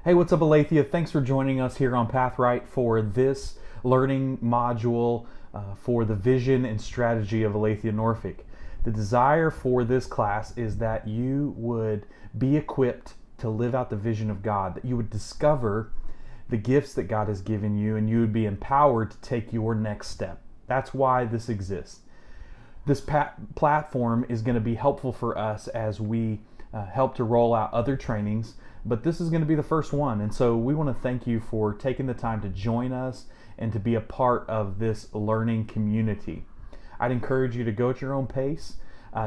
Hey, what's up, Aletheia? Thanks for joining us here on Pathright for this learning module for the vision and strategy of Aletheia Norfolk. The desire for this class is that you would be equipped to live out the vision of God, that you would discover the gifts that God has given you, and you would be empowered to take your next step. That's why this exists. This platform is going to be helpful for us as we help to roll out other trainings, but this is going to be the first one. And so we want to thank you for taking the time to join us and to be a part of this learning community. I'd encourage you to go at your own pace,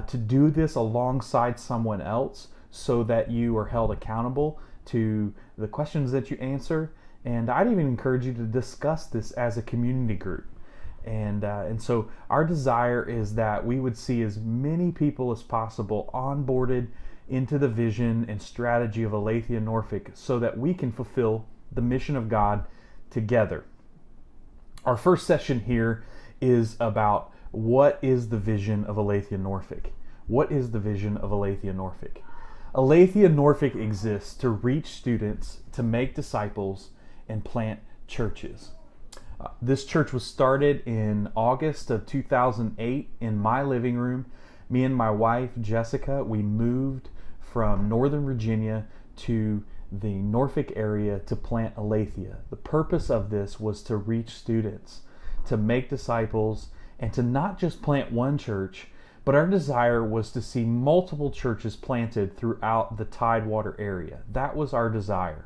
to do this alongside someone else so that you are held accountable to the questions that you answer. And I'd even encourage you to discuss this as a community group. And so our desire is that we would see as many people as possible onboarded into the vision and strategy of Aletheia Norfolk so that we can fulfill the mission of God together. Our first session here is about what is the vision of Aletheia Norfolk. What is the vision of Aletheia Norfolk? Aletheia Norfolk exists to reach students, to make disciples, and plant churches. This church was started in August of 2008 in my living room. Me and my wife, Jessica, we moved from Northern Virginia to the Norfolk area to plant Aletheia. The purpose of this was to reach students, to make disciples, and to not just plant one church, but our desire was to see multiple churches planted throughout the Tidewater area. That was our desire.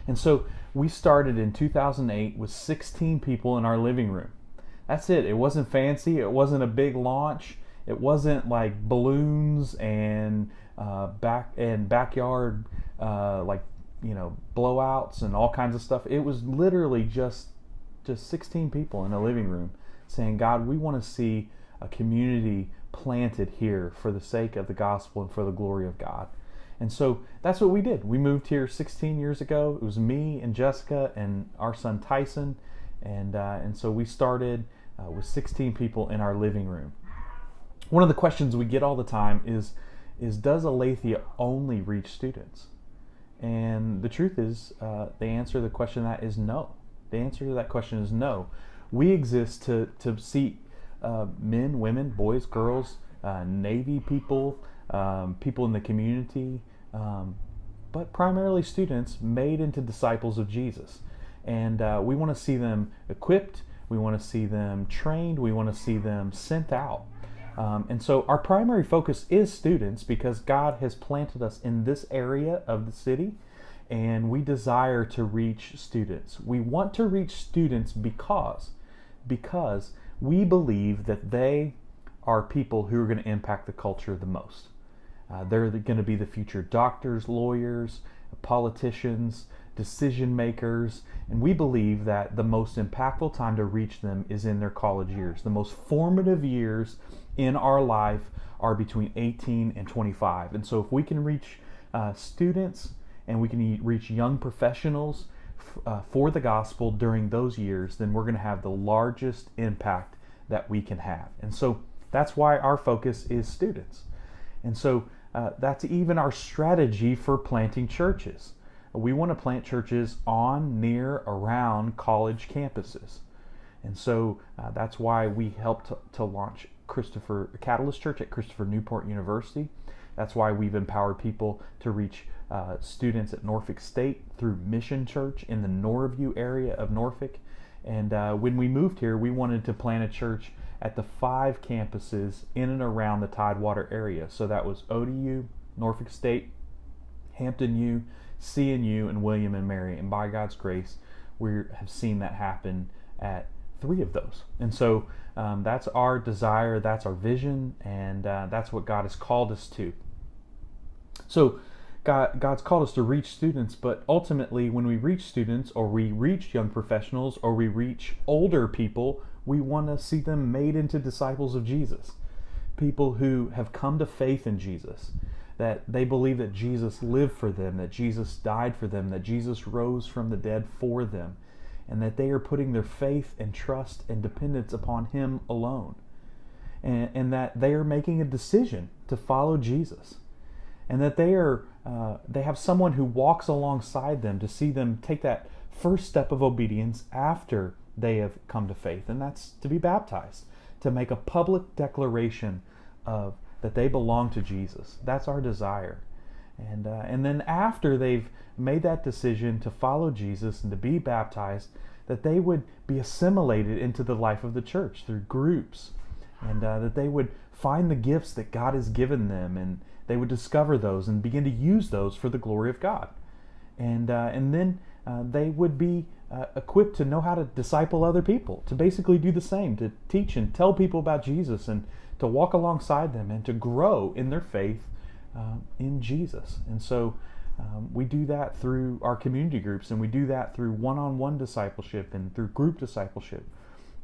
And so we started in 2008 with 16 people in our living room. That's it. It wasn't fancy. It wasn't a big launch. It wasn't like balloons and backyard blowouts and all kinds of stuff. It was literally just 16 people in a living room saying, God, we want to see a community planted here for the sake of the gospel and for the glory of God. And so that's what we did. We moved here 16 years ago. It was me and Jessica and our son Tyson. And so we started with 16 people in our living room. One of the questions we get all the time is does Aletheia only reach students? And the truth is, the answer to the question that is no. The answer to that question is no. We exist to see men, women, boys, girls, Navy people, people in the community, but primarily students made into disciples of Jesus. And we want to see them equipped, we want to see them trained, we want to see them sent out. And so our primary focus is students because God has planted us in this area of the city, and we desire to reach students. We want to reach students because we believe that they are people who are going to impact the culture the most. They're going to be the future doctors, lawyers, politicians, decision makers, and we believe that the most impactful time to reach them is in their college years. The most formative years in our life are between 18 and 25. And so if we can reach students and we can reach young professionals for the gospel during those years, then we're going to have the largest impact that we can have. And so that's why our focus is students. And so that's even our strategy for planting churches. We want to plant churches on, near, around college campuses. And so that's why we helped to launch Catalyst Church at Christopher Newport University. That's why we've empowered people to reach students at Norfolk State through Mission Church in the Norview area of Norfolk. And when we moved here, we wanted to plant a church at the 5 campuses in and around the Tidewater area. So that was ODU, Norfolk State, Hampton U, CNU, and William and Mary. And by God's grace, we have seen that happen at 3 of those. And so that's our desire, that's our vision, and that's what God has called us to. So God's called us to reach students, but ultimately when we reach students or we reach young professionals or we reach older people, we want to see them made into disciples of Jesus. People who have come to faith in Jesus, that they believe that Jesus lived for them, that Jesus died for them, that Jesus rose from the dead for them, and that they are putting their faith and trust and dependence upon Him alone. And that they are making a decision to follow Jesus. and that they have someone who walks alongside them to see them take that first step of obedience after they have come to faith, and that's to be baptized, to make a public declaration of that they belong to Jesus. That's our desire. And then after they've made that decision to follow Jesus and to be baptized, that they would be assimilated into the life of the church through groups, and that they would find the gifts that God has given them, and they would discover those and begin to use those for the glory of God. And then they would be equipped to know how to disciple other people, to basically do the same, to teach and tell people about Jesus, and to walk alongside them and to grow in their faith in Jesus. And so we do that through our community groups, and we do that through one-on-one discipleship and through group discipleship.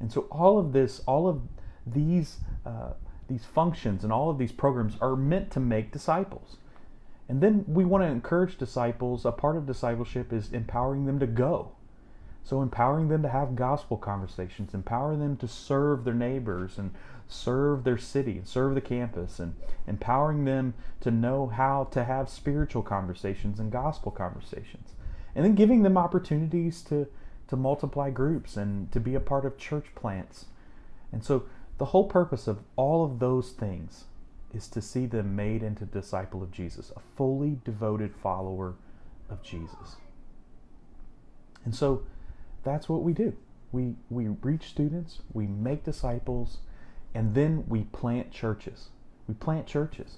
And so all of these functions and all of these programs are meant to make disciples. And then we want to encourage disciples. A part of discipleship is empowering them to go. So empowering them to have gospel conversations, empowering them to serve their neighbors and serve their city and serve the campus, and empowering them to know how to have spiritual conversations and gospel conversations. And then giving them opportunities to multiply groups and to be a part of church plants. And so the whole purpose of all of those things is to see them made into a disciple of Jesus, a fully devoted follower of Jesus. And so that's what we do. We reach students, we make disciples, and then we plant churches. We plant churches.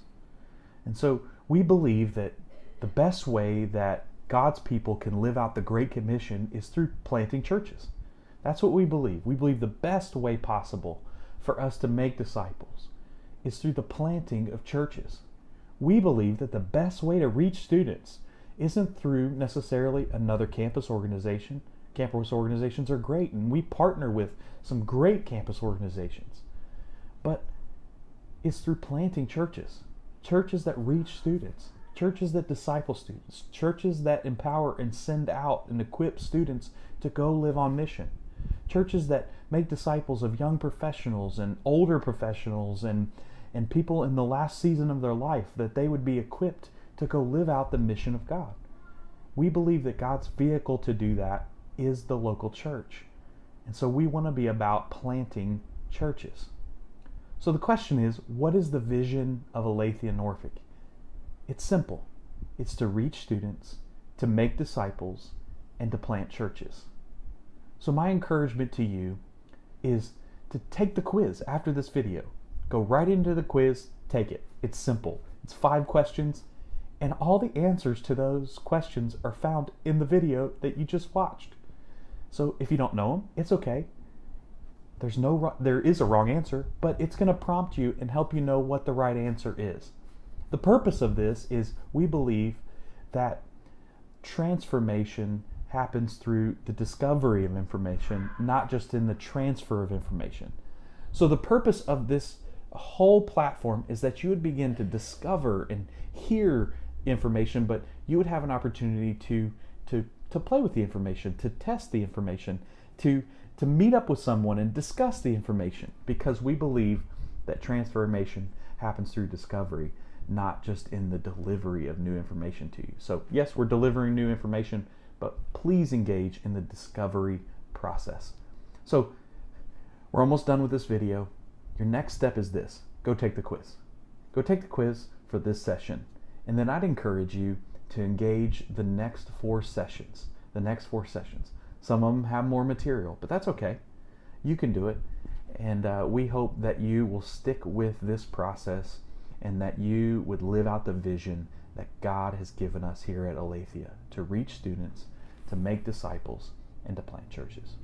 And so we believe that the best way that God's people can live out the Great Commission is through planting churches. That's what we believe. We believe the best way possible for us to make disciples is through the planting of churches. We believe that the best way to reach students isn't through necessarily another campus organization. Campus organizations are great, and we partner with some great campus organizations. But it's through planting churches. Churches that reach students. Churches that disciple students. Churches that empower and send out and equip students to go live on mission. Churches that make disciples of young professionals and older professionals and people in the last season of their life, that they would be equipped to go live out the mission of God. We believe that God's vehicle to do that is the local church. And so we want to be about planting churches. So the question is, what is the vision of Aletheia Norfolk? It's simple. It's to reach students, to make disciples, and to plant churches. So my encouragement to you is to take the quiz after this video. Go right into the quiz, take it. It's simple. It's 5 questions, and all the answers to those questions are found in the video that you just watched. So if you don't know them, it's okay. There is a wrong answer, but it's going to prompt you and help you know what the right answer is. The purpose of this is we believe that transformation happens through the discovery of information, not just in the transfer of information. So the purpose of this whole platform is that you would begin to discover and hear information, but you would have an opportunity to play with the information, to test the information, to meet up with someone and discuss the information, because we believe that transformation happens through discovery, not just in the delivery of new information to you. So yes, we're delivering new information, but please engage in the discovery process. So we're almost done with this video. Your next step is this. Go take the quiz. Go take the quiz for this session. And then I'd encourage you to engage the next 4 sessions. Some of them have more material, but that's okay. You can do it. And we hope that you will stick with this process and that you would live out the vision that God has given us here at Aletheia, to reach students, to make disciples, and to plant churches.